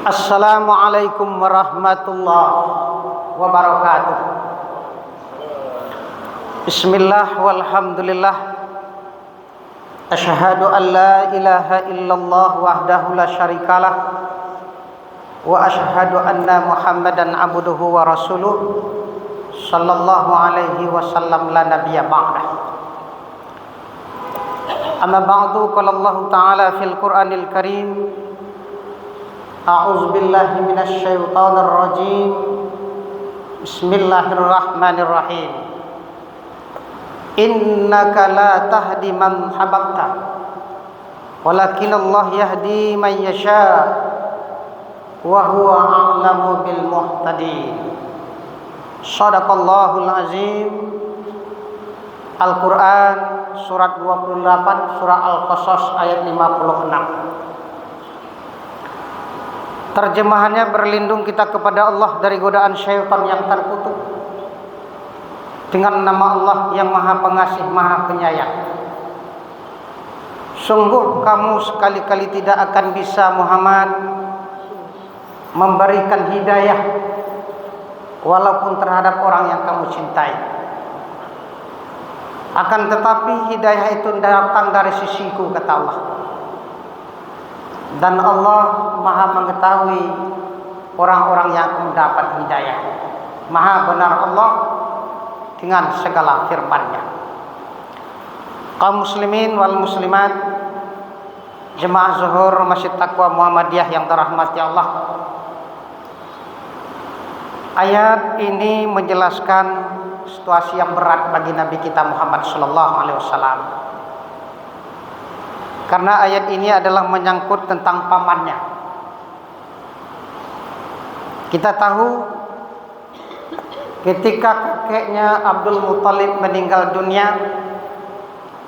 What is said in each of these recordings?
Assalamualaikum warahmatullahi wabarakatuh. Bismillah walhamdulillah. Asyhadu an la ilaha illallah wahdahu la syarikalah wa asyhadu anna Muhammadan abduhu wa rasuluh sallallahu alaihi wasallam la nabiyya ba'dah. Amma ba'du, qala Allah ta'ala fil Qur'anil Karim, A'udzu billahi minasy syaithanir rajim. Bismillahirrahmanirrahim. Innaka la tahdi man habaqta, walakin Allah yahdi man yasha, wa huwa a'lamu bil muhtadin. Shadaqallahul azim. Al-Qur'an surat 28 surah Al-Qasas ayat 56. Terjemahannya, berlindung kita kepada Allah dari godaan syaitan yang terkutuk dengan nama Allah yang Maha Pengasih, Maha Penyayang. Sungguh kamu sekali-kali tidak akan bisa, Muhammad, memberikan hidayah walaupun terhadap orang yang kamu cintai. Akan tetapi hidayah itu datang dari sisiku, kata Allah. Dan Allah Maha mengetahui orang-orang yang mendapat hidayah. Maha benar Allah dengan segala firman-Nya. Kaum muslimin wal muslimat, jemaah zuhur Masjid Taqwa Muhammadiyah yang dirahmati Allah. Ayat ini menjelaskan situasi yang berat bagi Nabi kita Muhammad sallallahu alaihi wasallam. Karena ayat ini adalah menyangkut tentang pamannya. Kita tahu ketika kakeknya Abdul Muthalib meninggal dunia,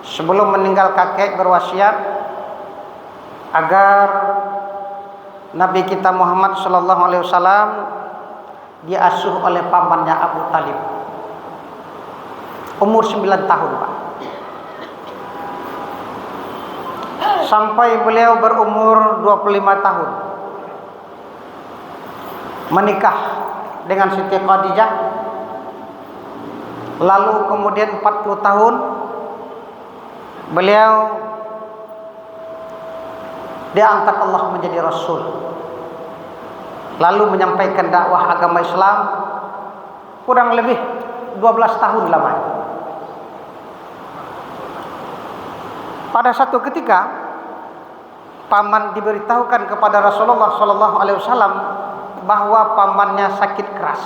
sebelum meninggal kakek berwasiat agar Nabi kita Muhammad sallallahu alaihi wasallam diasuh oleh pamannya Abu Talib. Umur 9 tahun, Pak. Sampai beliau berumur 25 tahun menikah dengan Siti Khadijah. Lalu kemudian 40 tahun beliau diangkat Allah menjadi Rasul, lalu menyampaikan dakwah agama Islam kurang lebih 12 tahun lamanya. Pada satu ketika paman diberitahukan kepada Rasulullah sallallahu alaihi wasallam bahwa pamannya sakit keras.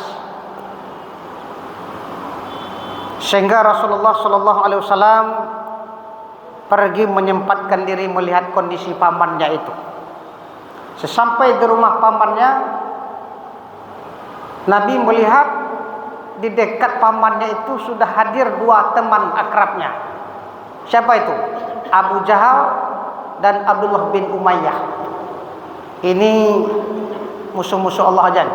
Sehingga Rasulullah sallallahu alaihi wasallam pergi menyempatkan diri melihat kondisi pamannya itu. Sesampai di rumah pamannya, Nabi melihat di dekat pamannya itu sudah hadir dua teman akrabnya. Siapa itu? Abu Jahal dan Abdullah bin Umayyah. Ini musuh-musuh Allah aja.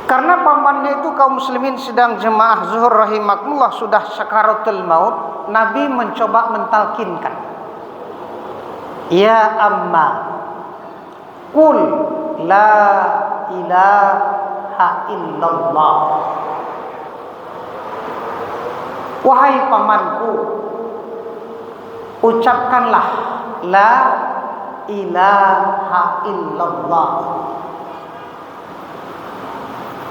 Karena pamannya itu kaum muslimin sedang jemaah zuhur rahimakumullah sudah sakaratul maut, Nabi mencoba mentalkinkan. Ya amma, qul la ilaha illallah. Wahai pamanku, ucapkanlah la ilaha illallah.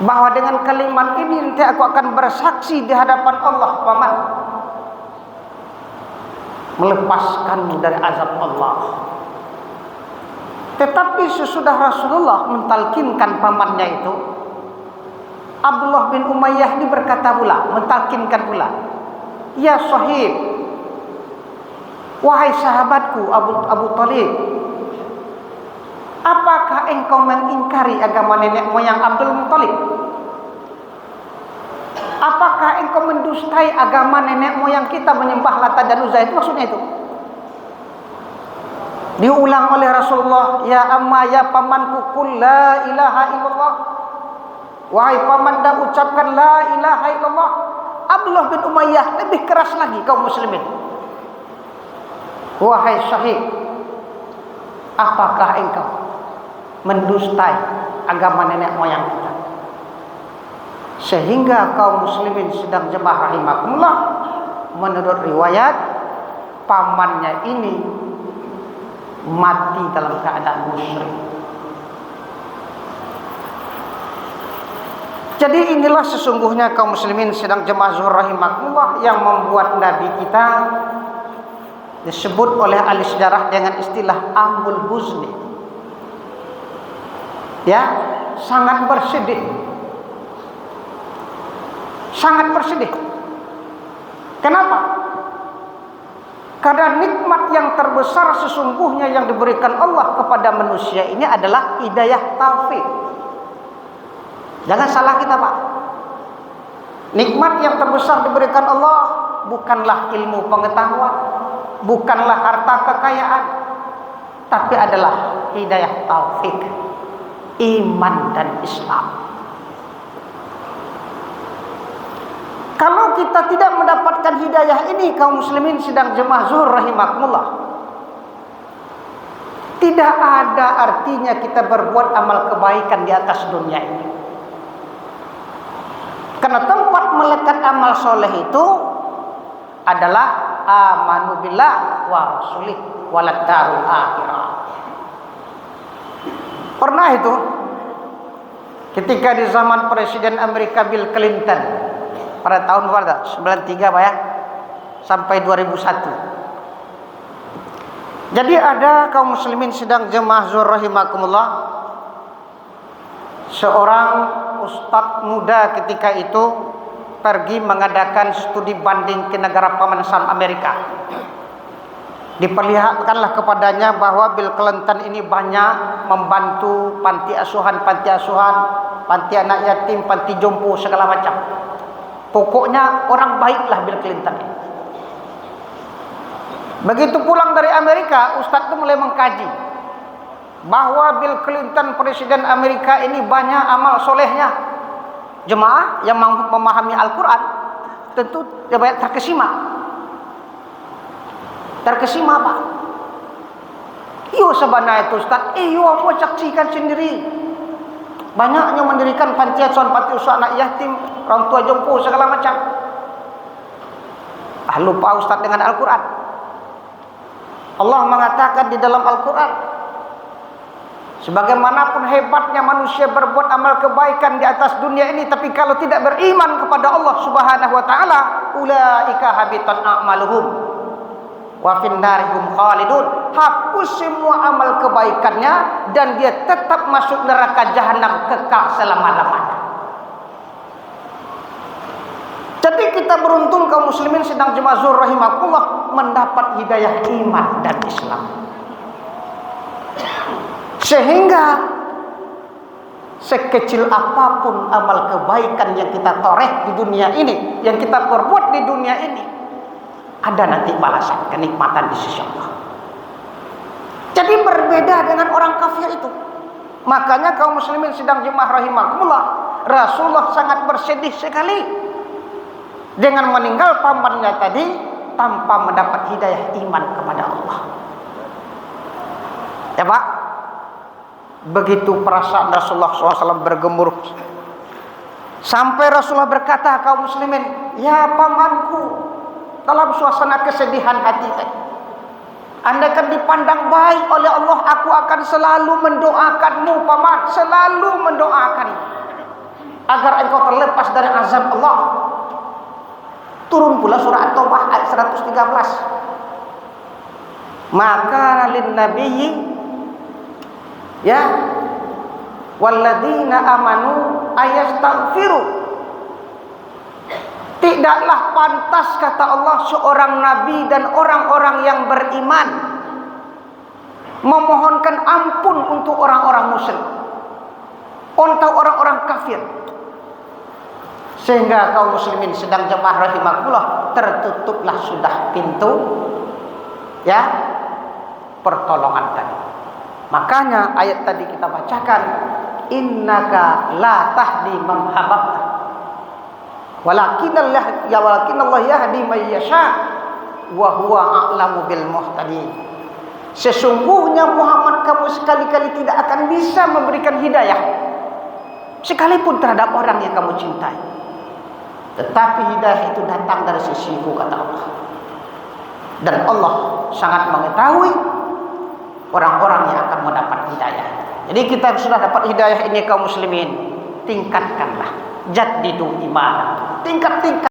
Bahwa dengan kalimat ini nanti aku akan bersaksi di hadapan Allah, paman, melepaskanmu dari azab Allah. Tetapi sesudah Rasulullah mentalkinkan pamannya itu, Abdullah bin Umayyah ini berkata pula, mentalkinkan pula, ya sahib, wahai sahabatku Abu Talib, apakah engkau mengingkari agama nenek moyang Abdul Muthalib? Apakah engkau mendustai agama nenek moyang kita menyembah Lata dan Uzza? Itu maksudnya itu. Diulang oleh Rasulullah, ya amma, ya pamanku, qul la ilaha illallah. Wahai paman, dah ucapkan la ilaha illallah. Abdullah bin Umayyah lebih keras lagi, kaum muslimin. Wahai syahid, Apakah engkau mendustai agama nenek moyang kita? Sehingga kaum muslimin sedang jemaah rahimakumullah, menurut riwayat pamannya ini mati dalam keadaan musyrik. Jadi inilah sesungguhnya kaum muslimin sedang jemaah zuhur rahimakumullah yang membuat Nabi kita disebut oleh ahli sejarah dengan istilah Amul Huzni. Ya, sangat bersedih. Sangat bersedih. Kenapa? Karena nikmat yang terbesar sesungguhnya yang diberikan Allah kepada manusia ini adalah hidayah taufik. Jangan salah kita, Pak. Nikmat yang terbesar diberikan Allah bukanlah ilmu pengetahuan, bukanlah harta kekayaan, tapi adalah hidayah taufik, iman dan Islam. Kalau kita tidak mendapatkan hidayah ini, kaum muslimin sedang jemaah zuhur rahimakumullah, tidak ada artinya kita berbuat amal kebaikan di atas dunia ini. Karena tempat melekat amal soleh itu adalah amanu billah wa rasulih walad darul akhirah. Pernah itu ketika di zaman Presiden Amerika Bill Clinton pada tahun berapa? 93 Pak ya, sampai 2001. Jadi ada kaum muslimin sedang jemaah zuhur rahimakumullah, seorang ustadz muda ketika itu pergi mengadakan studi banding ke negara pemansam Amerika. Diperlihatkanlah kepadanya bahwa Bill Clinton ini banyak membantu panti asuhan, panti anak yatim, panti jompo, segala macam. Pokoknya orang baiklah Bill Clinton ini. Begitu pulang dari Amerika, ustadz itu mulai mengkaji bahwa Bill Clinton Presiden Amerika ini banyak amal solehnya. Jemaah yang memahami Al-Quran tentu dia banyak terkesima. Terkesima Pak. Iyo sebenarnya itu Ustaz, iyo aku saksikan sendiri. Banyaknya mendirikan panti asuhan, panti usaha anak yatim, orang tua jompo, segala macam. Lupa Ustaz dengan Al-Quran. Allah mengatakan di dalam Al-Quran, sebagaimanapun hebatnya manusia berbuat amal kebaikan di atas dunia ini, tapi kalau tidak beriman kepada Allah Subhanahu wa taala, ulaika habitat a'maluhum wa finnarihum khalidun. Hapus semua amal kebaikannya dan dia tetap masuk neraka jahanam kekal selama-lamanya. Jadi kita beruntung kaum muslimin sedang jemaah zuhur rahimakumullah mendapat hidayah iman dan Islam. Sehingga sekecil apapun amal kebaikan yang kita toreh di dunia ini, yang kita perbuat di dunia ini, ada nanti balasan, kenikmatan di sisi Allah. Jadi berbeda dengan orang kafir itu. Makanya kaum muslimin sedang jemaah rahimakumullah, Rasulullah sangat bersedih sekali dengan meninggal pamannya tadi tanpa mendapat hidayah iman kepada Allah. Ya Pak, begitu perasaan Rasulullah SAW bergemuruh, sampai Rasulullah berkata, kaum muslimin, ya pamanku, dalam suasana kesedihan hati tadi, andaikan dipandang baik oleh Allah, aku akan selalu mendoakanmu paman, selalu mendoakanmu agar engkau terlepas dari azab Allah. Turun pula surah At-Taubah ayat 113. Maka lin nabiyyi ya walladzina amanu ayastaghfiru, tidaklah pantas kata Allah seorang nabi dan orang-orang yang beriman memohonkan ampun untuk orang-orang musyrik, untuk orang-orang kafir. Sehingga kaum muslimin sedang jemaah rahimakumullah, tertutuplah sudah pintu ya pertolongan tadi. Makanya ayat tadi kita bacakan, innaka la tahdi man ahbabta walakin Allah yahdi may yasha wa huwa a'lamu bil muhtadin. Sesungguhnya Muhammad kamu sekali-kali tidak akan bisa memberikan hidayah sekalipun terhadap orang yang kamu cintai. Tetapi hidayah itu datang dari sisiku, kata Allah. Dan Allah sangat mengetahui orang-orang yang akan mendapat hidayah. Jadi kita sudah dapat hidayah ini kaum muslimin, tingkatkanlah, jaddidu iman, tingkat-tingkat